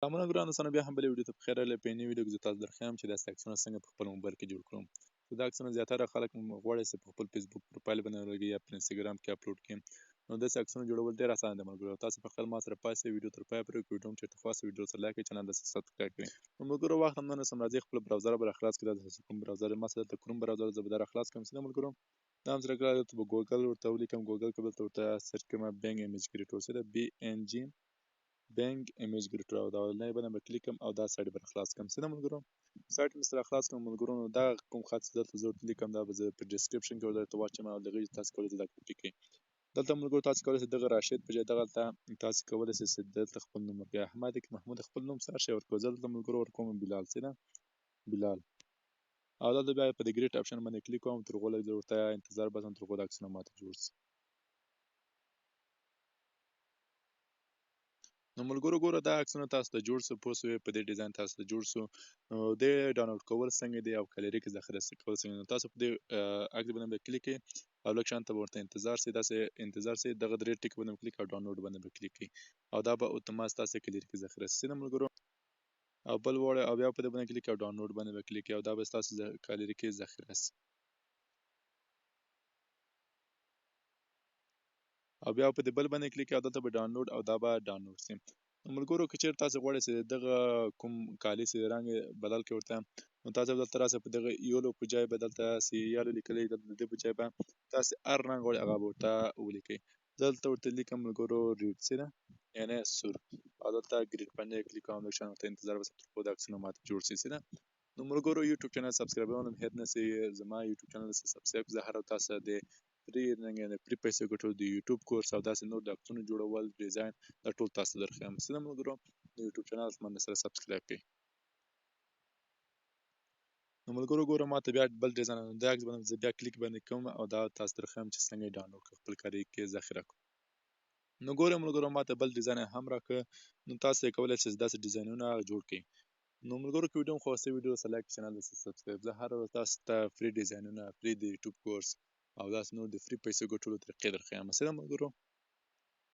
سلامونه ګرانو دوستانو، بیا هم بلې ویډیو ته په خیر راغلی. په نوي ویډیو کې زه تاسو درښیم چې داسې عکسونه څنګه په خپل موبایل کې جوړ کړم. دا عکسونه زیاتره خلک غواړي چې په خپل فیسبوک پروفایل باندې ولګوي یا په انسټاګرام کې اپلوډ کړي. نو داسې عکسونه جوړول ډېر اسانه دي ملګرو. تاسو په خپل ما سره پاتې شئ، ویډیو تر پایه پورې وګورئ. ویډیو مو چېرته خوښ شي ویډیو سره لایک کړئ، چینل داسې سبسکرایب کړئ. نو ملګرو وخت هم نه نیسم، راځئ خپل براوزر به راخلاص کړئ. دا داسې کوم براوزر ما سره دلته کروم براوزر زه به دا راخلاص کړم. څه ملګرو دا هم سره کړه دلته به ګوګل ورته ولیکم. ګوګل کې دلته ورته سرچ کوم بینګ ایمیج کریټور څه ده BNG بینګ ایمیج کریټور او دا اولنی باندې به کلیک کړم او دا سایډ به راخلاص کړم. څه ده ملګرو سایټ مې سره خلاص کړم ملګرو. نو دا کوم خط چې دلته زه ورته لیکم دا به زه په ډسکرپشن کې ورته واچوم او دغه تاسو کولی شئ دا کاپي کړئ. دلته ملګرو تاسو کولی شئ دغه راشد په ځای دغه تاسو کولی شئ چې دلته خپل نوم ورکړئ. احمد کې محمود خپل نوم سره شی ورکوئ. زه دلته ملګرو ورکوم بلال. څه ده بلال. او دلته بیا په دې ګریټ اپشن باندې کلیک کوم. تر هغو لږ زه ورته انتظار باسم تر هغو دا عکسونه ماته جوړ شي. نو ملګرو ګوره دا عکسونه تاسو ته جوړ شو، پوه شوې په دې ډیزاین تاسو ته جوړ شو. نو دې ډاونلوډ کول څنګه دي او کلري کې ذخیره کول څنګه دي. نو تاسو په دې عکس باندې به کلیک کړئ او لږ شانته به ورته انتظار سي. داسې انتظار سي دغه درې ټکي باندې به کلیک او ډاونلوډ باندې به کلیک کړئ او دا به اتومات ستاسو کلري کې ذخیره سي نه ملګرو. او بل وړه او بیا په دې باندې کلیک او ډاونلوډ باندې به کلیک او دا به ستاسو کلري کې ذخیره سي. او بیا په دې بل باندې کلیک او دلته به ډاونلوډ او دا به ډاونلوډ سي. نو ملګرو که چېرته تاسو غواړئ چې دغه کوم کالي چې رنګ یې بدل کړئ ورته، نو تاسو به دلته راسئ په دغه یولو په ځای به دلته یالو لیکلی دلته د دې په ځای به تاسو هر رنګ غواړئ هغه به ورته ولیکئ. دلته ورته لیکم ملګرو ریډ څه ده یعنې سور او دلته ګریډ باندې کلیک کوم. لږ شان ورته انتظار وباسم تر څو دا عکسونه ماته جوړ شي. څه ده نو ملګرو یوټیوب چینل سبسکرایبول هم هېر نه سئ. زما یوټیوب چینل سبسکرایب زه هر ورځ تاسو ته د فری رنګ یعنې فری پیسې ګټلو د یوټیوب کورس او داسې نور د عکسونو جوړول ډیزاین دا ټول تاسو ته درښیم. څه ده ملګرو د یوټیوب چینل من سره سبسکرایب کړئ. نو ملګرو ګوره ماته بیا بل ډیزاین د عکس باندې زه بیا کلیک باندې کوم او دا تاسو ته درښیم چې څنګه یې ډاونلوډ کړئ خپل کاري کې ذخیره کړو. نو ګوره ملګرو ماته بل ډیزاین هم راکړه. نو تاسو یې کولی شئ داسې ډیزاینونه جوړ کړئ. نو ملګرو که ویډیو مو خوښ شوې ویډیو سره لایک چینل ته سبسکرایب. زه هره ورځ تاسو ته فری ډیزاینونه فری د یوټیوب کورس او داسې نور د فری پیسو ګټلو طریقې درښیم. څه ده ملګرو